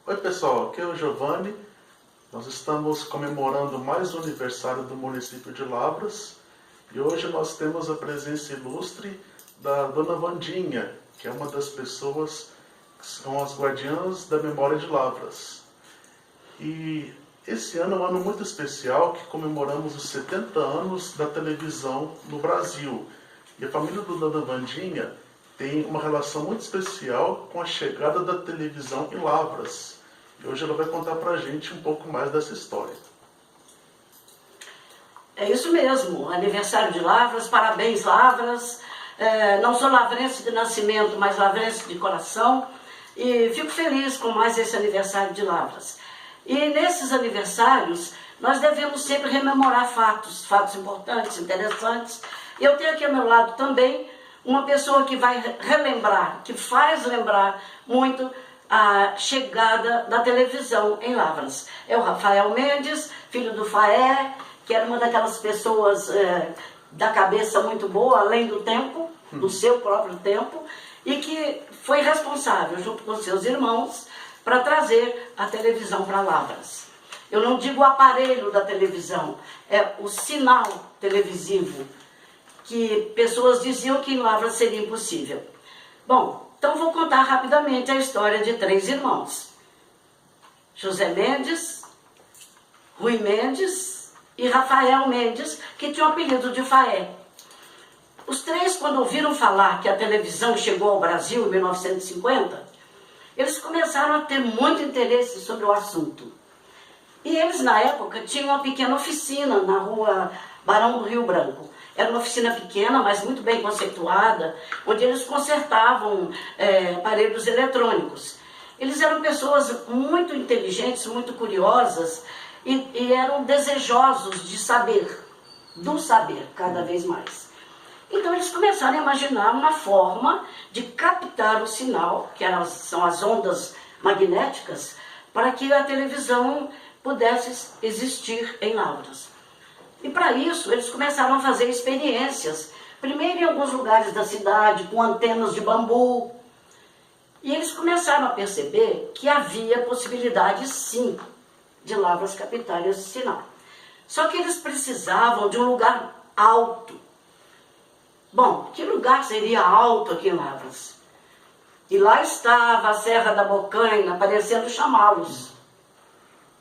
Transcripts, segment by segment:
Oi pessoal, aqui é o Giovanni. Nós estamos comemorando mais um aniversário do município de Lavras e hoje nós temos a presença ilustre da Dona Wandinha, que é uma das pessoas que são as guardiãs da memória de Lavras. E esse ano é um ano muito especial que comemoramos os 70 anos da televisão no Brasil. E a família do Dona Wandinha tem uma relação muito especial com a chegada da televisão em Lavras. E hoje ela vai contar pra gente um pouco mais dessa história. É isso mesmo, aniversário de Lavras, parabéns Lavras. Não sou lavrense de nascimento, mas lavrense de coração. E fico feliz com mais esse aniversário de Lavras. E nesses aniversários, nós devemos sempre rememorar fatos importantes, interessantes. E eu tenho aqui ao meu lado também uma pessoa que vai relembrar, que faz lembrar muito a chegada da televisão em Lavras. É o Rafael Mendes, filho do Faé, que era uma daquelas pessoas da cabeça muito boa, além do tempo, do seu próprio tempo, e que foi responsável, junto com seus irmãos, para trazer a televisão para Lavras. Eu não digo o aparelho da televisão, é o sinal televisivo, que pessoas diziam que em Lavras seria impossível. Bom, então vou contar rapidamente a história de 3 irmãos. José Mendes, Rui Mendes e Rafael Mendes, que tinham o apelido de Faé. Os 3, quando ouviram falar que a televisão chegou ao Brasil em 1950, eles começaram a ter muito interesse sobre o assunto. E eles, na época, tinham uma pequena oficina na rua Barão do Rio Branco. Era uma oficina pequena, mas muito bem conceituada, onde eles consertavam aparelhos eletrônicos. Eles eram pessoas muito inteligentes, muito curiosas e eram desejosos de saber, do saber, cada vez mais. Então eles começaram a imaginar uma forma de captar o sinal, que são as ondas magnéticas, para que a televisão pudesse existir em Lavras. E para isso, eles começaram a fazer experiências, primeiro em alguns lugares da cidade, com antenas de bambu. E eles começaram a perceber que havia possibilidade, sim, de Lavras captar esse sinal. Só que eles precisavam de um lugar alto. Bom, que lugar seria alto aqui em Lavras? E lá estava a Serra da Bocaina, parecendo chamá-los.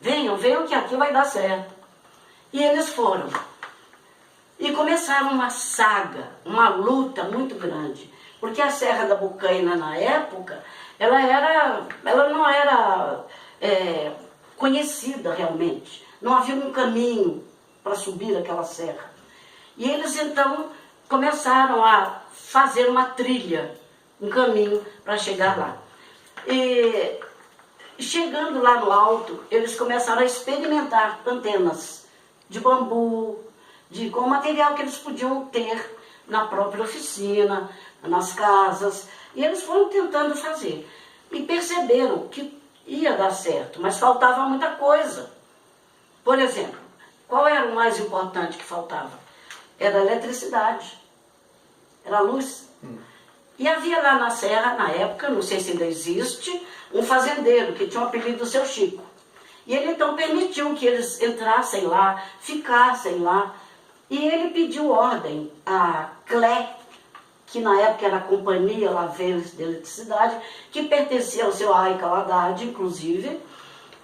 Venham, venham que aqui vai dar certo. E eles foram. E começaram uma saga, uma luta muito grande. Porque a Serra da Bocaina, na época, ela não era conhecida realmente. Não havia um caminho para subir aquela serra. E eles, então, começaram a fazer uma trilha, um caminho para chegar lá. E chegando lá no alto, eles começaram a experimentar antenas de bambu, com o material que eles podiam ter na própria oficina, nas casas. E eles foram tentando fazer. E perceberam que ia dar certo, mas faltava muita coisa. Por exemplo, qual era o mais importante que faltava? Era a eletricidade, era a luz. E havia lá na serra, na época, não sei se ainda existe, um fazendeiro que tinha o apelido do Seu Chico. E ele então permitiu que eles entrassem lá, ficassem lá. E ele pediu ordem à CLE, que na época era a Companhia Lavrense de Eletricidade, que pertencia ao seu Aica Haddad, inclusive.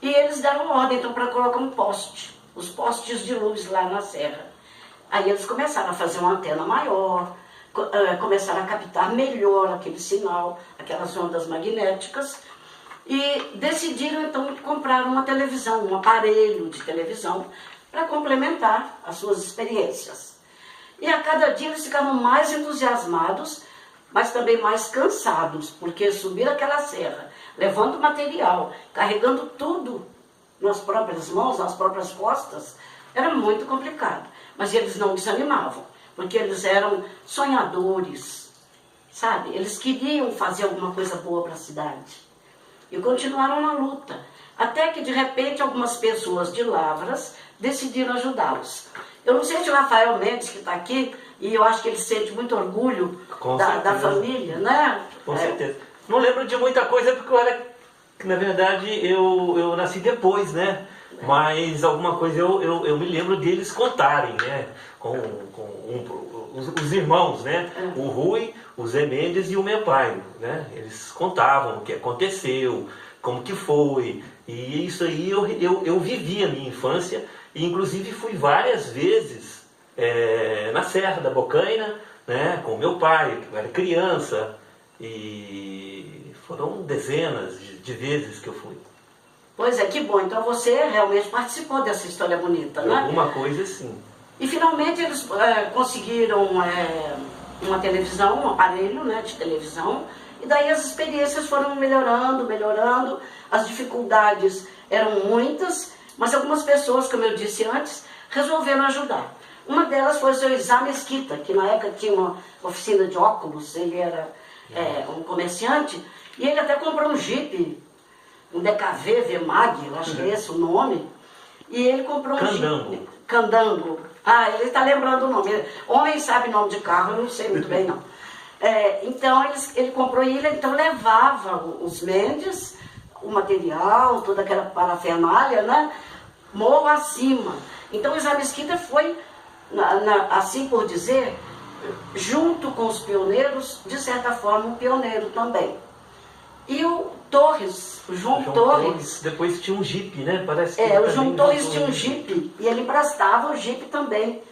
E eles deram ordem então para colocar um poste, os postes de luz lá na serra. Aí eles começaram a fazer uma antena maior, começaram a captar melhor aquele sinal, aquelas ondas magnéticas. E decidiram então comprar uma televisão, um aparelho de televisão, para complementar as suas experiências. E a cada dia eles ficavam mais entusiasmados, mas também mais cansados, porque subir aquela serra, levando material, carregando tudo nas próprias mãos, nas próprias costas, era muito complicado. Mas eles não desanimavam, porque eles eram sonhadores, sabe? Eles queriam fazer alguma coisa boa para a cidade. E continuaram na luta, até que de repente algumas pessoas de Lavras decidiram ajudá-los. Eu não sei se o Rafael Mendes, que está aqui, e eu acho que ele sente muito orgulho da família, né? Com certeza. Não lembro de muita coisa porque eu era Na verdade, eu nasci depois, né? Mas alguma coisa eu me lembro deles contarem, né? Os irmãos, né? O Rui, o Zé Mendes e o meu pai, né? Eles contavam o que aconteceu, como que foi. E isso aí eu vivi a minha infância. E inclusive fui várias vezes na Serra da Bocaina, né? Com meu pai, eu era criança. E foram dezenas de vezes que eu fui. Pois é, que bom. Então você realmente participou dessa história bonita, né? Alguma coisa sim. E finalmente eles conseguiram uma televisão, um aparelho, né, de televisão. E daí as experiências foram melhorando, melhorando. As dificuldades eram muitas, mas algumas pessoas, como eu disse antes, resolveram ajudar. Uma delas foi o seu Isá Mesquita, que na época tinha uma oficina de óculos, ele era um comerciante, e ele até comprou um Jeep, um DKV VMAG, eu acho que é esse o nome, e ele comprou um Jeep. Candango. Ah, ele está lembrando o nome. Homem sabe nome de carro, eu não sei muito bem não. Então ele comprou e ele então levava os Mendes, o material, toda aquela parafernália, né? Morro acima. Então o Isá Mesquita foi, assim por dizer, junto com os pioneiros, de certa forma um pioneiro também. E o Torres, o João Torres... Depois tinha um Jeep, né? Parece que o João Torres tinha um Jeep e ele emprestava o Jeep também.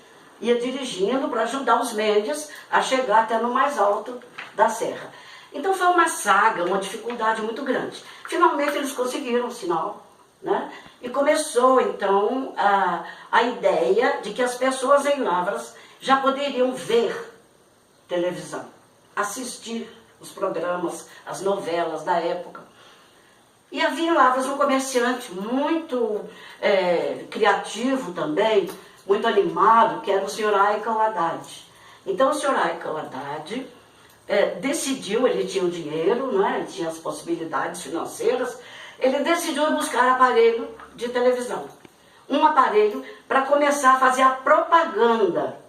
Ia dirigindo para ajudar os Mendes a chegar até no mais alto da serra. Então foi uma saga, uma dificuldade muito grande. Finalmente eles conseguiram o sinal, né? E começou então a ideia de que as pessoas em Lavras já poderiam ver televisão, assistir os programas, as novelas da época. E havia em Lavras um comerciante muito criativo também, muito animado, que era o senhor Aicao Haddad. Então o senhor Aicao Haddad decidiu, ele tinha o dinheiro, né, ele tinha as possibilidades financeiras, ele decidiu buscar aparelho de televisão. Um aparelho para começar a fazer a propaganda,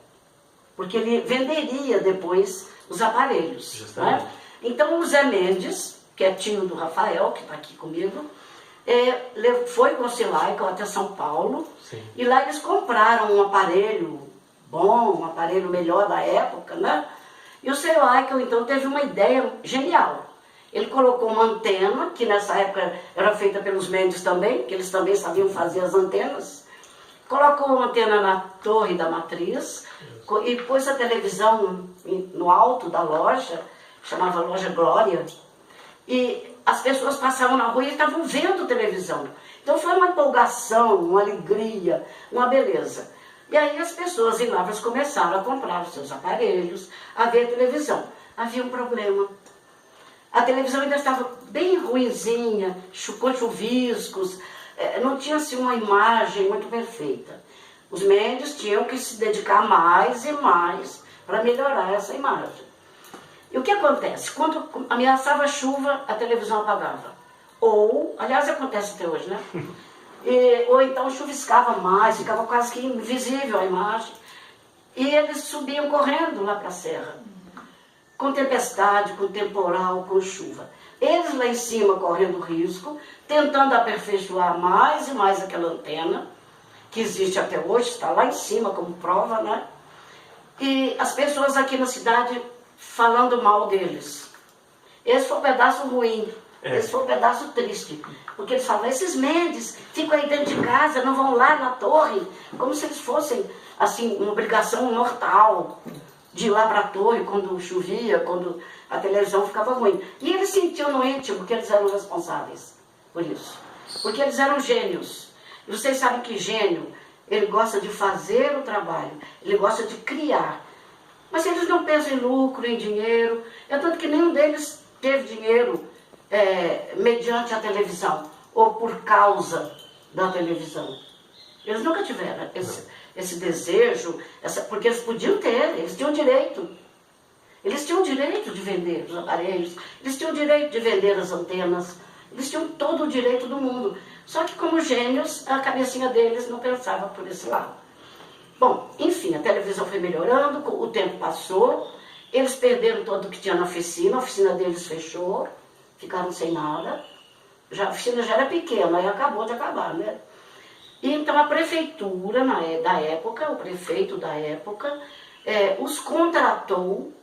porque ele venderia depois os aparelhos. Né? Então o Zé Mendes, que é tio do Rafael, que está aqui comigo, foi com o seu Aicao até São Paulo. Sim. E lá eles compraram um aparelho bom, um aparelho melhor da época, né? E o seu Aicao então teve uma ideia genial. Ele colocou uma antena, que nessa época era feita pelos Mendes também, que eles também sabiam fazer as antenas. Colocou uma antena na torre da matriz e pôs a televisão no alto da loja, chamava Loja Glória. E as pessoas passavam na rua e estavam vendo televisão. Então foi uma empolgação, uma alegria, uma beleza. E aí as pessoas em Lavras começaram a comprar os seus aparelhos, a ver televisão. Havia um problema. A televisão ainda estava bem ruinzinha, com chuviscos, não tinha assim, uma imagem muito perfeita. Os Mendes tinham que se dedicar mais e mais para melhorar essa imagem. E o que acontece? Quando ameaçava chuva, a televisão apagava. Ou, aliás, acontece até hoje, né? Ou então chuviscava mais, ficava quase que invisível a imagem. E eles subiam correndo lá para a serra, com tempestade, com temporal, com chuva. Eles lá em cima correndo risco, tentando aperfeiçoar mais e mais aquela antena, que existe até hoje, está lá em cima como prova, né? E as pessoas aqui na cidade falando mal deles. Esse foi um pedaço ruim, esse foi um pedaço triste. Porque eles falam, esses Mendes ficam aí dentro de casa, não vão lá na torre, como se eles fossem, assim, uma obrigação mortal de ir lá para a torre quando chovia, quando a televisão ficava ruim. E eles sentiam no íntimo que eles eram responsáveis por isso. Porque eles eram gênios. E vocês sabem que gênio, ele gosta de fazer o trabalho, ele gosta de criar. Mas eles não pensam em lucro, em dinheiro. É tanto que nenhum deles teve dinheiro mediante a televisão, ou por causa da televisão. Eles nunca tiveram esse desejo, porque eles podiam ter, eles tinham direito. Eles tinham direito de vender os aparelhos, eles tinham direito de vender as antenas, eles tinham todo o direito do mundo. Só que como gênios, a cabecinha deles não pensava por esse lado. Bom, enfim, a televisão foi melhorando, o tempo passou, eles perderam tudo o que tinha na oficina deles fechou, ficaram sem nada. a oficina já era pequena, aí acabou de acabar, né? E então a prefeitura da época, o prefeito da época, os contratou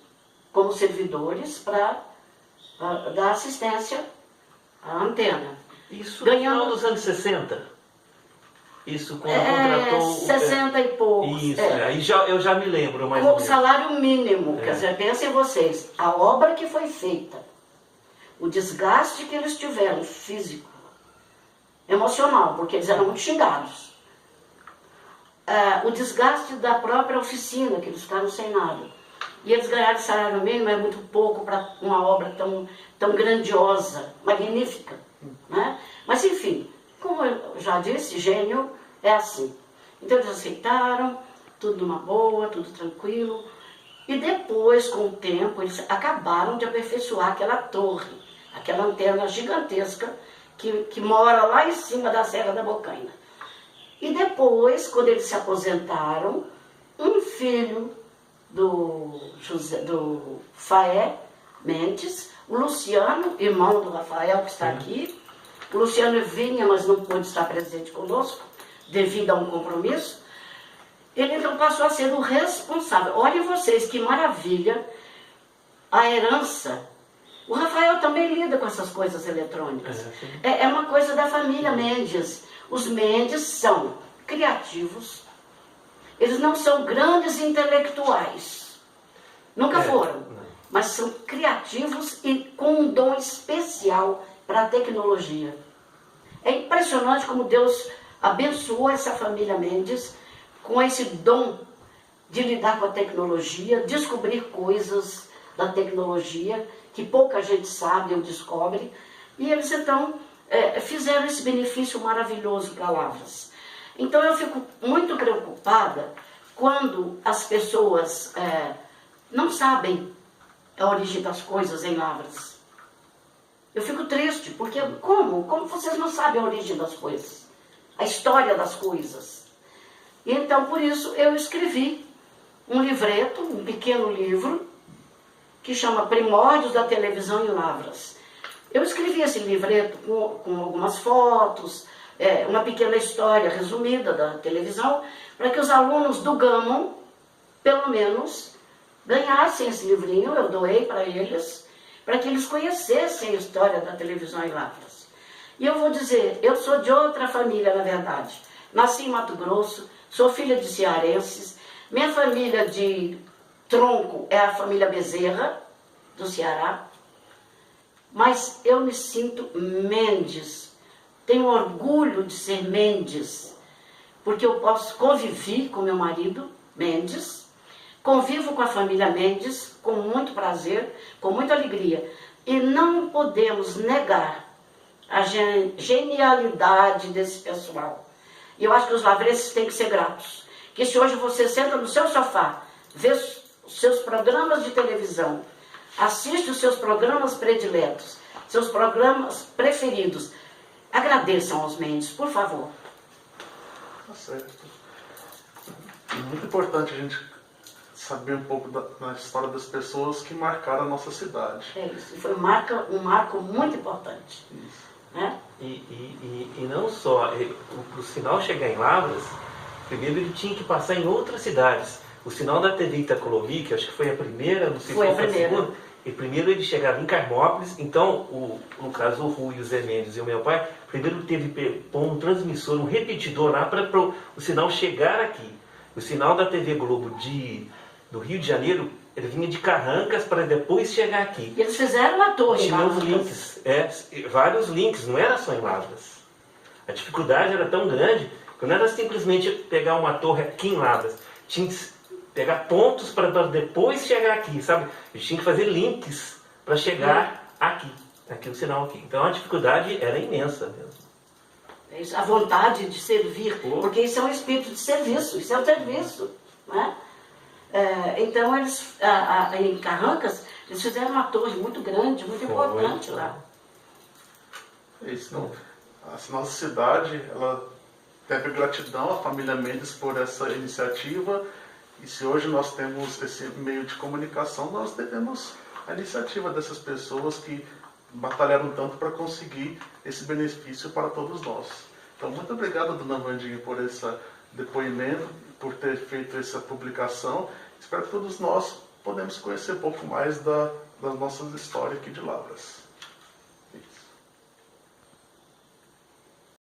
como servidores para dar assistência à antena. Isso no final dos anos 60? Isso quando contratou... 60 e poucos. Isso, aí eu já me lembro mais Com ou o menos. salário mínimo, quer dizer, pensem vocês, a obra que foi feita, o desgaste que eles tiveram, físico, emocional, porque eles eram muito xingados. O desgaste da própria oficina, que eles ficaram sem nada. E eles ganharam salário mínimo, é muito pouco para uma obra tão grandiosa, magnífica. Né? Mas enfim, como eu já disse, gênio é assim. Então eles aceitaram, tudo numa boa, tudo tranquilo. E depois, com o tempo, eles acabaram de aperfeiçoar aquela torre, aquela antena gigantesca que mora lá em cima da Serra da Bocaina. E depois, quando eles se aposentaram, um filho do Faé Mendes, o Luciano, irmão do Rafael, que está aqui, o Luciano vinha, mas não pôde estar presente conosco, devido a um compromisso, ele então passou a ser o responsável. Olhem vocês, que maravilha, a herança. O Rafael também lida com essas coisas eletrônicas. É uma coisa da família Mendes. Os Mendes são criativos, eles não são grandes intelectuais, nunca foram, mas são criativos e com um dom especial para a tecnologia. É impressionante como Deus abençoou essa família Mendes com esse dom de lidar com a tecnologia, descobrir coisas da tecnologia que pouca gente sabe ou descobre, e eles então fizeram esse benefício maravilhoso para Lavras. Então eu fico muito preocupada quando as pessoas não sabem a origem das coisas em Lavras. Eu fico triste, porque como vocês não sabem a origem das coisas? A história das coisas. E então por isso eu escrevi um livreto, um pequeno livro, que chama Primórdios da Televisão em Lavras. Eu escrevi esse livreto com algumas fotos, uma pequena história resumida da televisão, para que os alunos do Gammon, pelo menos, ganhassem esse livrinho, eu doei para eles, para que eles conhecessem a história da televisão em Lavras. E eu vou dizer, eu sou de outra família, na verdade. Nasci em Mato Grosso, sou filha de cearenses, minha família de tronco é a família Bezerra, do Ceará, mas eu me sinto Mendes, tenho orgulho de ser Mendes, porque eu convivi com meu marido, Mendes, convivo com a família Mendes com muito prazer, com muita alegria, e não podemos negar a genialidade desse pessoal. E eu acho que os lavrenses têm que ser gratos, que se hoje você senta no seu sofá, vê os seus programas de televisão, assiste os seus programas prediletos, seus programas preferidos, agradeçam aos Mendes, por favor. Tá certo. É muito importante a gente saber um pouco da história das pessoas que marcaram a nossa cidade. É isso, foi um marco muito importante. Isso. Né? E não só, para o sinal chegar em Lavras, primeiro ele tinha que passar em outras cidades. O sinal da TV Itacolomi, que acho que foi a primeira, não sei se foi a segunda, e primeiro ele chegava em Carmópolis, então, no caso o Rui, o Zé Mendes e o meu pai, primeiro teve que pôr um transmissor, um repetidor lá para o sinal chegar aqui. O sinal da TV Globo do Rio de Janeiro, ele vinha de Carrancas para depois chegar aqui. E eles fizeram uma torre. Tinha os links, vários links, não era só em Lavras. A dificuldade era tão grande que não era simplesmente pegar uma torre aqui em Lavras, tinha que pegar pontos para depois chegar aqui, sabe? A gente tinha que fazer links para chegar aqui o sinal aqui. Então a dificuldade era imensa mesmo. A vontade de servir, porque isso é um espírito de serviço, isso é um serviço, né? Então eles, em Carrancas, eles fizeram uma torre muito grande, muito importante lá. É isso, não. A nossa cidade, ela deve gratidão à família Mendes por essa iniciativa. E se hoje nós temos esse meio de comunicação, nós devemos a iniciativa dessas pessoas que batalharam tanto para conseguir esse benefício para todos nós. Então, muito obrigado, dona Wandinha, por esse depoimento, por ter feito essa publicação. Espero que todos nós podemos conhecer um pouco mais das nossas histórias aqui de Lavras.